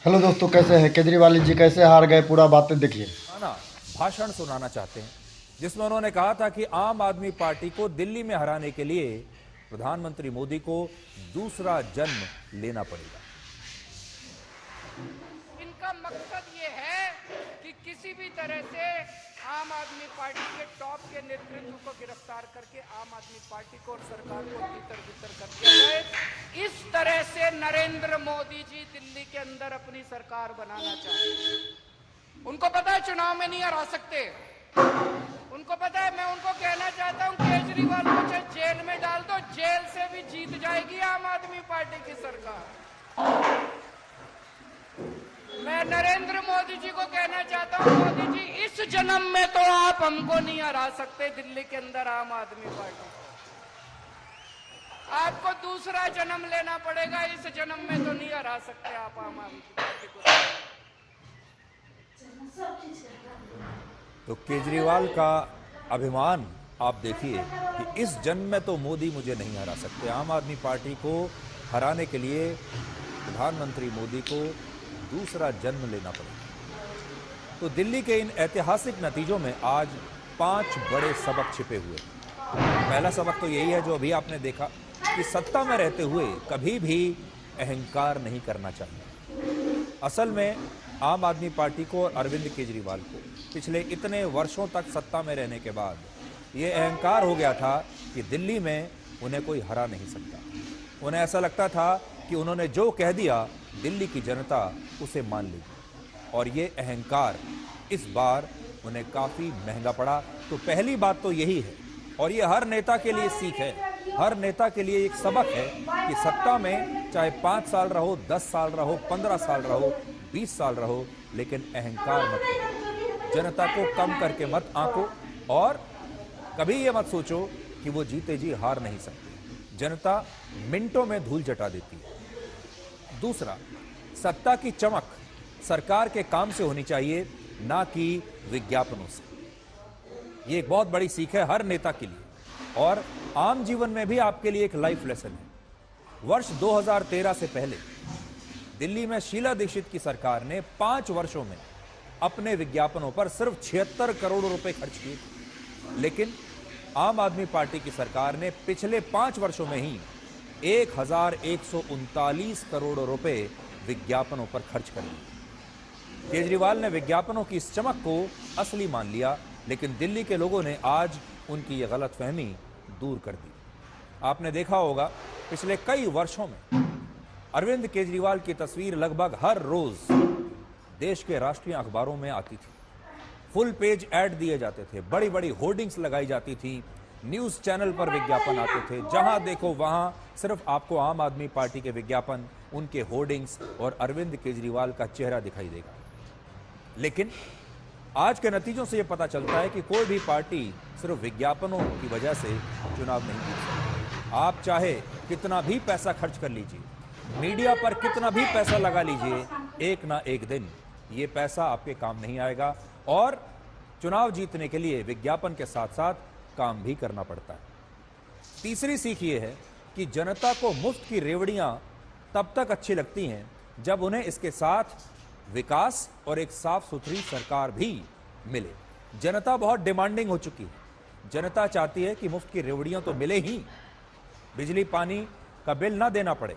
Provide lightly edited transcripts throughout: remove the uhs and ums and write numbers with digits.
Hello दोस्तों, कैसे हैं केजरीवाल जी? कैसे हार गए, पूरा बातें देखिए। ना भाषण सुनाना चाहते हैं जिसमें उन्होंने कहा था कि आम आदमी पार्टी को दिल्ली में हराने के लिए प्रधानमंत्री मोदी को दूसरा जन्म लेना पड़ेगा। इनका मकसद ये है कि किसी भी तरह से आम आदमी पार्टी के टॉप के नेतृत्व को गिरफ्तार करके आम आदमी पार्टी को और सरकार को भीतर भीतर कर दिया जाए। इस तरह से नरेंद्र मोदी जी दिल्ली के अंदर अपनी सरकार बनाना चाहते हैं। उनको पता है चुनाव में नहीं हरा सकते। उनको पता है। मैं उनको कहना चाहता हूं केजरीवाल को चाहे जेल में डाल दो, जेल से भी जीत जाएगी आम आदमी पार्टी की सरकार। मैं नरेंद्र मोदी जी को कहना चाहता हूं, मोदी जी इस जन्म में तो आप हमको नहीं हरा सकते दिल्ली के अंदर आम आदमी पार्टी को। आपको दूसरा जन्म लेना पड़ेगा, इस जन्म में तो नहीं हरा सकते आप आम आदमी पार्टी को। तो केजरीवाल का अभिमान आप देखिए कि इस जन्म में तो मोदी मुझे नहीं हरा सकते। आम आदमी पार्टी को हराने के लिए प्रधानमंत्री मोदी को दूसरा जन्म लेना पड़ेगा। तो दिल्ली के इन ऐतिहासिक नतीजों में आज 5 बड़े सबक छिपे हुए हैं। पहला सबक तो यही है जो अभी आपने देखा कि सत्ता में रहते हुए कभी भी अहंकार नहीं करना चाहिए। असल में आम आदमी पार्टी को और अरविंद केजरीवाल को पिछले इतने वर्षों तक सत्ता में रहने के बाद ये अहंकार हो गया था कि दिल्ली में उन्हें कोई हरा नहीं सकता। उन्हें ऐसा लगता था कि उन्होंने जो कह दिया दिल्ली की जनता उसे मान लेगी, और ये अहंकार इस बार उन्हें काफ़ी महंगा पड़ा। तो पहली बात तो यही है, और ये हर नेता के लिए सीख है, हर नेता के लिए एक सबक है कि सत्ता में चाहे 5 साल रहो, 10 साल रहो, 15 साल रहो, 20 साल रहो, लेकिन अहंकार मत करो। जनता को कम करके मत आंको, और कभी ये मत सोचो कि वो जीते जी हार नहीं सकते। जनता मिनटों में धूल चटा देती है। दूसरा, सत्ता की चमक सरकार के काम से होनी चाहिए, ना कि विज्ञापनों से। ये एक बहुत बड़ी सीख है हर नेता के लिए, और आम जीवन में भी आपके लिए एक लाइफ लेसन है। वर्ष 2013 से पहले दिल्ली में शीला दीक्षित की सरकार ने 5 वर्षों में अपने विज्ञापनों पर सिर्फ 76 करोड़ रुपए खर्च किए थे, लेकिन आम आदमी पार्टी की सरकार ने पिछले 5 वर्षों में ही 1139 करोड़ रुपए विज्ञापनों पर खर्च कर दिए। केजरीवाल ने विज्ञापनों की इस चमक को असली मान लिया, लेकिन दिल्ली के लोगों ने आज उनकी यह गलतफहमी दूर कर दी। आपने देखा होगा पिछले कई वर्षों में अरविंद केजरीवाल की तस्वीर लगभग हर रोज देश के राष्ट्रीय अखबारों में आती थी। फुल पेज ऐड दिए जाते थे, बड़ी बड़ी होर्डिंग्स लगाई जाती थी, न्यूज चैनल पर विज्ञापन आते थे। जहां देखो वहां सिर्फ आपको आम आदमी पार्टी के विज्ञापन, उनके होर्डिंग्स और अरविंद केजरीवाल का चेहरा दिखाई देगा। लेकिन आज के नतीजों से यह पता चलता है कि कोई भी पार्टी सिर्फ विज्ञापनों की वजह से चुनाव नहीं जीत सकती। आप चाहे कितना भी पैसा खर्च कर लीजिए, मीडिया पर कितना भी पैसा लगा लीजिए, एक ना एक दिन ये पैसा आपके काम नहीं आएगा, और चुनाव जीतने के लिए विज्ञापन के साथ साथ काम भी करना पड़ता है। तीसरी सीख ये है कि जनता को मुफ्त की रेवड़ियां तब तक अच्छी लगती हैं जब उन्हें इसके साथ विकास और एक साफ सुथरी सरकार भी मिले। जनता बहुत डिमांडिंग हो चुकी है। जनता चाहती है कि मुफ्त की रेवड़ियां तो मिले ही, बिजली पानी का बिल ना देना पड़े,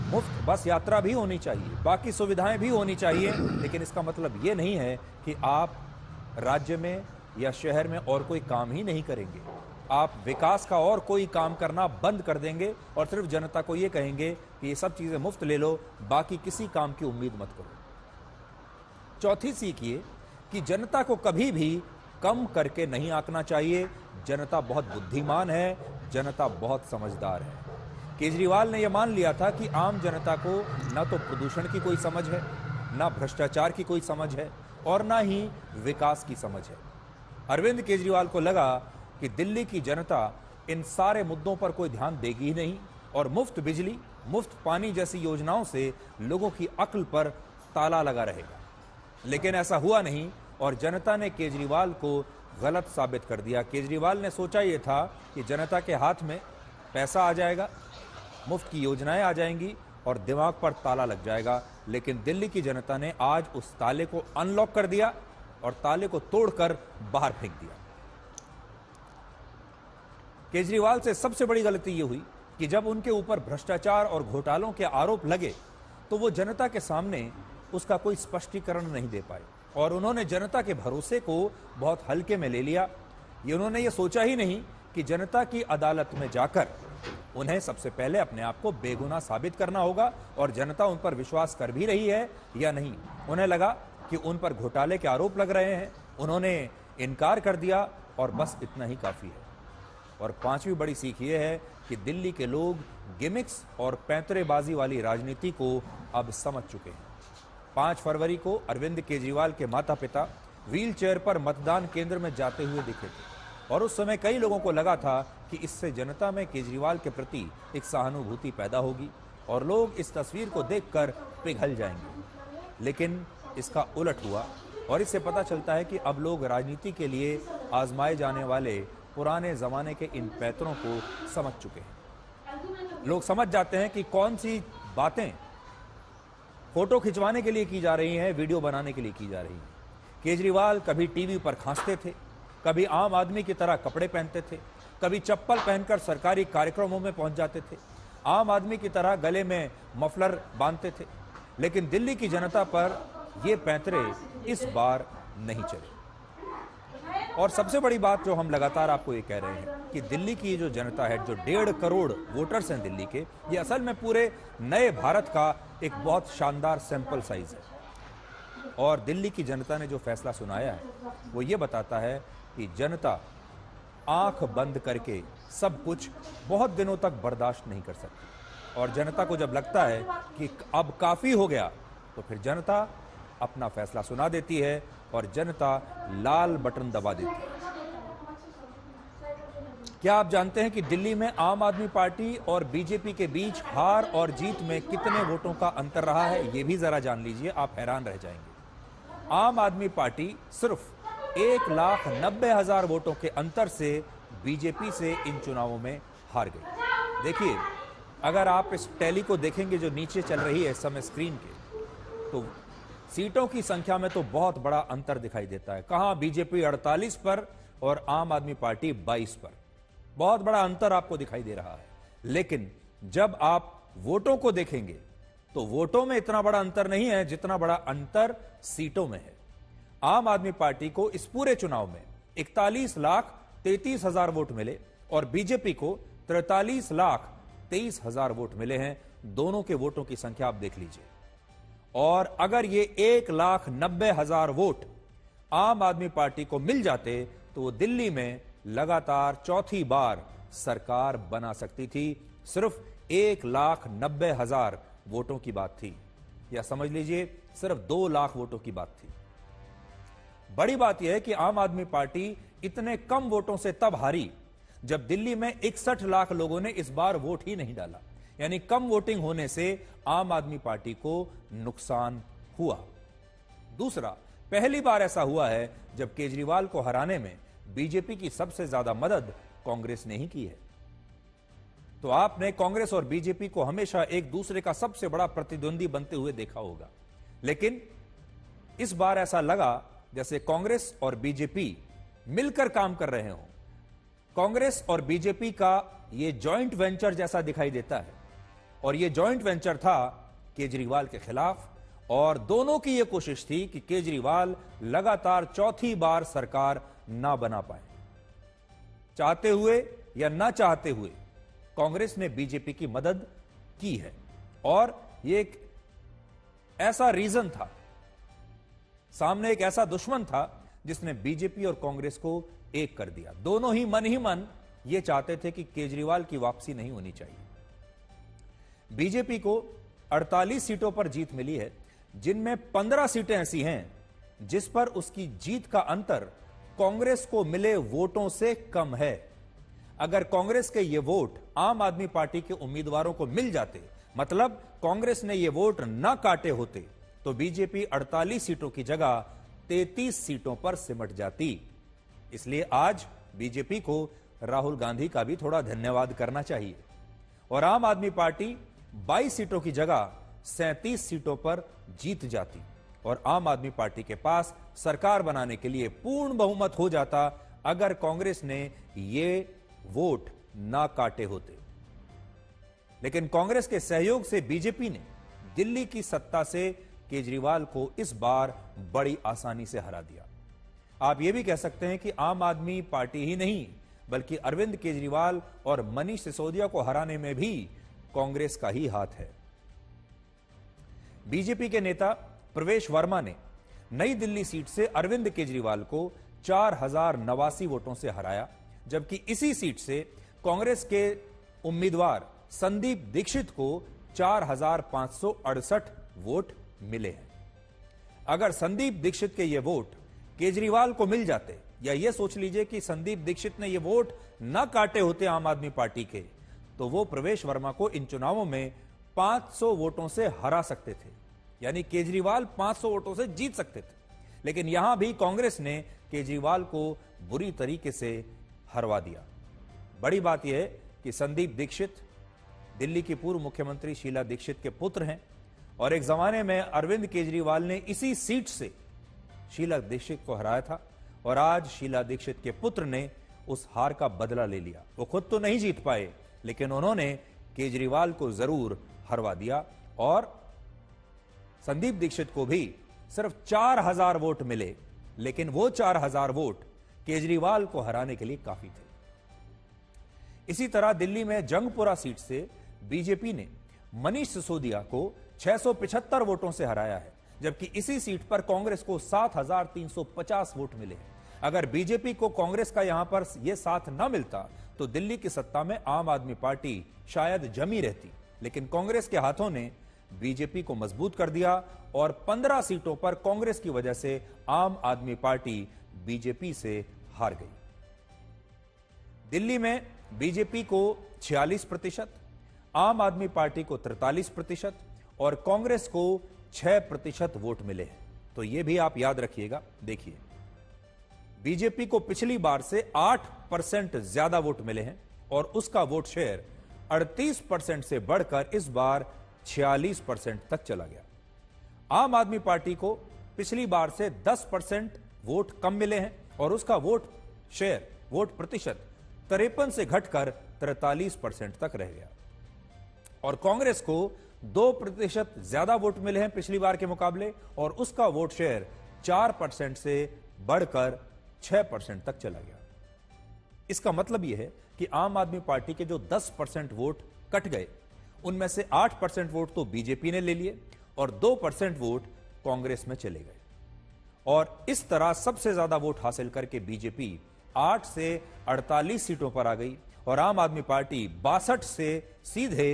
मुफ्त बस यात्रा भी होनी चाहिए, बाकी सुविधाएं भी होनी चाहिए। लेकिन इसका मतलब ये नहीं है कि आप राज्य में या शहर में और कोई काम ही नहीं करेंगे। आप विकास का और कोई काम करना बंद कर देंगे और सिर्फ जनता को ये कहेंगे कि ये सब चीजें मुफ्त ले लो, बाकी किसी काम की उम्मीद मत करो। चौथी सीख ये कि जनता को कभी भी कम करके नहीं आंकना चाहिए। जनता बहुत बुद्धिमान है, जनता बहुत समझदार है। केजरीवाल ने यह मान लिया था कि आम जनता को न तो प्रदूषण की कोई समझ है, न भ्रष्टाचार की कोई समझ है, और न ही विकास की समझ है। अरविंद केजरीवाल को लगा कि दिल्ली की जनता इन सारे मुद्दों पर कोई ध्यान देगी ही नहीं, और मुफ्त बिजली, मुफ्त पानी जैसी योजनाओं से लोगों की अक्ल पर ताला लगा रहेगा। लेकिन ऐसा हुआ नहीं, और जनता ने केजरीवाल को गलत साबित कर दिया। केजरीवाल ने सोचा यह था कि जनता के हाथ में पैसा आ जाएगा, मुफ्त की योजनाएं आ जाएंगी और दिमाग पर ताला लग जाएगा, लेकिन दिल्ली की जनता ने आज उस ताले को अनलॉक कर दिया और ताले को तोड़कर बाहर फेंक दिया। केजरीवाल से सबसे बड़ी गलती यह हुई कि जब उनके ऊपर भ्रष्टाचार और घोटालों के आरोप लगे तो वो जनता के सामने उसका कोई स्पष्टीकरण नहीं दे पाए और उन्होंने जनता के भरोसे को बहुत हल्के में ले लिया। उन्होंने ये सोचा ही नहीं कि जनता की अदालत में जाकर उन्हें सबसे पहले अपने आप को बेगुनाह साबित करना होगा और जनता उन पर विश्वास कर भी रही है या नहीं। उन्हें लगा कि उन पर घोटाले के आरोप लग रहे हैं, उन्होंने इनकार कर दिया और बस इतना ही काफी है। और पांचवी बड़ी सीख ये है कि दिल्ली के लोग गिमिक्स और पैंतरेबाजी वाली राजनीति को अब समझ चुके हैं। 5 फरवरी को अरविंद केजरीवाल के माता पिता व्हील चेयर पर मतदान केंद्र में जाते हुए दिखे थे और उस समय कई लोगों को लगा था कि इससे जनता में केजरीवाल के प्रति एक सहानुभूति पैदा होगी और लोग इस तस्वीर को देखकर पिघल जाएंगे। लेकिन इसका उलट हुआ और इससे पता चलता है कि अब लोग राजनीति के लिए आजमाए जाने वाले पुराने जमाने के इन पैतरों को समझ चुके हैं। लोग समझ जाते हैं कि कौन सी बातें फोटो खिंचवाने के लिए की जा रही हैं, वीडियो बनाने के लिए की जा रही हैं। केजरीवाल कभी टीवी पर खांसते थे, कभी आम आदमी की तरह कपड़े पहनते थे, कभी चप्पल पहनकर सरकारी कार्यक्रमों में पहुंच जाते थे, आम आदमी की तरह गले में मफलर बांधते थे। लेकिन दिल्ली की जनता पर ये पैंतरे इस बार नहीं चले। और सबसे बड़ी बात जो हम लगातार आपको ये कह रहे हैं कि दिल्ली की जो जनता है, जो 1.5 करोड़ वोटर्स हैं दिल्ली के, ये असल में पूरे नए भारत का एक बहुत शानदार सैंपल साइज है। और दिल्ली की जनता ने जो फैसला सुनाया है वो ये बताता है कि जनता आंख बंद करके सब कुछ बहुत दिनों तक बर्दाश्त नहीं कर सकती और जनता को जब लगता है कि अब काफी हो गया तो फिर जनता अपना फैसला सुना देती है और जनता लाल बटन दबा देती है। क्या आप जानते हैं कि दिल्ली में आम आदमी पार्टी और बीजेपी के बीच हार और जीत में कितने वोटों का अंतर रहा है? ये भी जरा जान लीजिए, आप हैरान रह जाएंगे। आम आदमी पार्टी सिर्फ 1,90,000 वोटों के अंतर से बीजेपी से इन चुनावों में हार गई। देखिए, अगर आप इस टैली को देखेंगे जो नीचे चल रही है इस समय स्क्रीन के, तो सीटों की संख्या में तो बहुत बड़ा अंतर दिखाई देता है। कहां बीजेपी 48 पर और आम आदमी पार्टी 22 पर, बहुत बड़ा अंतर आपको दिखाई दे रहा है। लेकिन जब आप वोटों को देखेंगे तो वोटों में इतना बड़ा अंतर नहीं है जितना बड़ा अंतर सीटों में है। आम आदमी पार्टी को इस पूरे चुनाव में 41,33,000 वोट मिले और बीजेपी को 43,23,000 वोट मिले हैं। दोनों के वोटों की संख्या आप देख लीजिए। और अगर ये 1,90,000 वोट आम आदमी पार्टी को मिल जाते तो वो दिल्ली में लगातार चौथी बार सरकार बना सकती थी। सिर्फ 1,90,000 वोटों की बात थी, या समझ लीजिए सिर्फ 2 लाख वोटों की बात थी। बड़ी बात यह है कि आम आदमी पार्टी इतने कम वोटों से तब हारी जब दिल्ली में 61 लाख लोगों ने इस बार वोट ही नहीं डाला, यानी कम वोटिंग होने से आम आदमी पार्टी को नुकसान हुआ। दूसरा, पहली बार ऐसा हुआ है जब केजरीवाल को हराने में बीजेपी की सबसे ज्यादा मदद कांग्रेस ने ही की है। तो आपने कांग्रेस और बीजेपी को हमेशा एक दूसरे का सबसे बड़ा प्रतिद्वंदी बनते हुए देखा होगा, लेकिन इस बार ऐसा लगा जैसे कांग्रेस और बीजेपी मिलकर काम कर रहे हों। कांग्रेस और बीजेपी का यह जॉइंट वेंचर जैसा दिखाई देता है और यह जॉइंट वेंचर था केजरीवाल के खिलाफ, और दोनों की यह कोशिश थी कि केजरीवाल लगातार चौथी बार सरकार ना बना पाए। चाहते हुए या ना चाहते हुए कांग्रेस ने बीजेपी की मदद की है और यह एक ऐसा रीजन था, सामने एक ऐसा दुश्मन था जिसने बीजेपी और कांग्रेस को एक कर दिया। दोनों ही मन यह चाहते थे कि केजरीवाल की वापसी नहीं होनी चाहिए। बीजेपी को 48 सीटों पर जीत मिली है, जिनमें 15 सीटें ऐसी हैं जिस पर उसकी जीत का अंतर कांग्रेस को मिले वोटों से कम है। अगर कांग्रेस के ये वोट आम आदमी पार्टी के उम्मीदवारों को मिल जाते, मतलब कांग्रेस ने ये वोट ना काटे होते, तो बीजेपी 48 सीटों की जगह 33 सीटों पर सिमट जाती। इसलिए आज बीजेपी को राहुल गांधी का भी थोड़ा धन्यवाद करना चाहिए और आम आदमी पार्टी 22 सीटों की जगह 37 सीटों पर जीत जाती और आम आदमी पार्टी के पास सरकार बनाने के लिए पूर्ण बहुमत हो जाता अगर कांग्रेस ने ये वोट ना काटे होते। लेकिन कांग्रेस के सहयोग से बीजेपी ने दिल्ली की सत्ता से केजरीवाल को इस बार बड़ी आसानी से हरा दिया। आप यह भी कह सकते हैं कि आम आदमी पार्टी ही नहीं बल्कि अरविंद केजरीवाल और मनीष सिसोदिया को हराने में भी कांग्रेस का ही हाथ है। बीजेपी के नेता प्रवेश वर्मा ने नई दिल्ली सीट से अरविंद केजरीवाल को 4089 वोटों से हराया, जबकि इसी सीट से कांग्रेस के उम्मीदवार संदीप दीक्षित को 4568 वोट मिले हैं। अगर संदीप दीक्षित के ये वोट केजरीवाल को मिल जाते, या ये सोच लीजिए कि संदीप दीक्षित ने ये वोट न काटे होते आम आदमी पार्टी के, तो वो प्रवेश वर्मा को इन चुनावों में 500 वोटों से हरा सकते थे, यानी केजरीवाल 500 वोटों से जीत सकते थे। लेकिन यहां भी कांग्रेस ने केजरीवाल को बुरी तरीके से हरवा दिया। बड़ी बात यह है कि संदीप दीक्षित दिल्ली की पूर्व मुख्यमंत्री शीला दीक्षित के पुत्र हैं और एक जमाने में अरविंद केजरीवाल ने इसी सीट से शीला दीक्षित को हराया था और आज शीला दीक्षित के पुत्र ने उस हार का बदला ले लिया। वो खुद तो नहीं जीत पाए, लेकिन उन्होंने केजरीवाल को जरूर हरवा दिया और संदीप दीक्षित को भी सिर्फ 4000 वोट मिले, लेकिन वो 4000 वोट केजरीवाल को हराने के लिए काफी थे। इसी तरह दिल्ली में जंगपुरा सीट से बीजेपी ने मनीष सिसोदिया को 675 वोटों से हराया है, जबकि इसी सीट पर कांग्रेस को 7350 वोट मिले हैं। अगर बीजेपी को कांग्रेस का यहां पर यह साथ न मिलता तो दिल्ली की सत्ता में आम आदमी पार्टी शायद जमी रहती, लेकिन कांग्रेस के हाथों ने बीजेपी को मजबूत कर दिया और 15 सीटों पर कांग्रेस की वजह से आम आदमी पार्टी बीजेपी से हार गई। दिल्ली में बीजेपी को 46%, आम आदमी पार्टी को 43% और कांग्रेस को 6% वोट मिले हैं। तो यह भी आप याद रखिएगा। देखिए, बीजेपी को पिछली बार से 8% ज्यादा वोट मिले हैं और उसका वोट शेयर 38% से बढ़कर इस बार 46% तक चला गया। आम आदमी पार्टी को पिछली बार से 10% वोट कम मिले हैं और उसका वोट शेयर, वोट प्रतिशत 53 से घटकर 43% तक रह गया। और कांग्रेस को 2% ज्यादा वोट मिले हैं पिछली बार के मुकाबले और उसका वोट शेयर 4% से बढ़कर 6% तक चला गया। इसका मतलब यह है कि आम आदमी पार्टी के जो 10% वोट कट गए, उनमें से 8% वोट तो बीजेपी ने ले लिए और 2% वोट कांग्रेस में चले गए। और इस तरह सबसे ज्यादा वोट हासिल करके बीजेपी 8 से 48 सीटों पर आ गई और आम आदमी पार्टी 62 से सीधे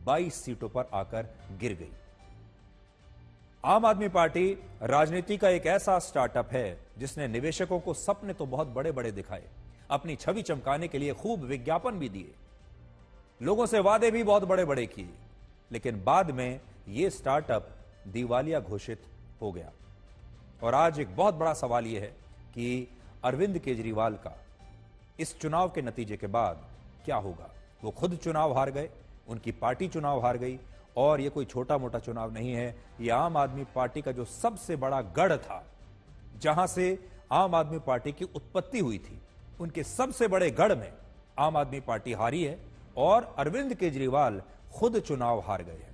22 सीटों पर आकर गिर गई। आम आदमी पार्टी राजनीति का एक ऐसा स्टार्टअप है जिसने निवेशकों को सपने तो बहुत बड़े बड़े दिखाए, अपनी छवि चमकाने के लिए खूब विज्ञापन भी दिए, लोगों से वादे भी बहुत बड़े बड़े किए, लेकिन बाद में यह स्टार्टअप दिवालिया घोषित हो गया। और आज एक बहुत बड़ा सवाल यह है कि अरविंद केजरीवाल का इस चुनाव के नतीजे के बाद क्या होगा। वो खुद चुनाव हार गए, उनकी पार्टी चुनाव हार गई और यह कोई छोटा मोटा चुनाव नहीं है। यह आम आदमी पार्टी का जो सबसे बड़ा गढ़ था, जहां से आम आदमी पार्टी की उत्पत्ति हुई थी, उनके सबसे बड़े गढ़ में आम आदमी पार्टी हारी है और अरविंद केजरीवाल खुद चुनाव हार गए हैं।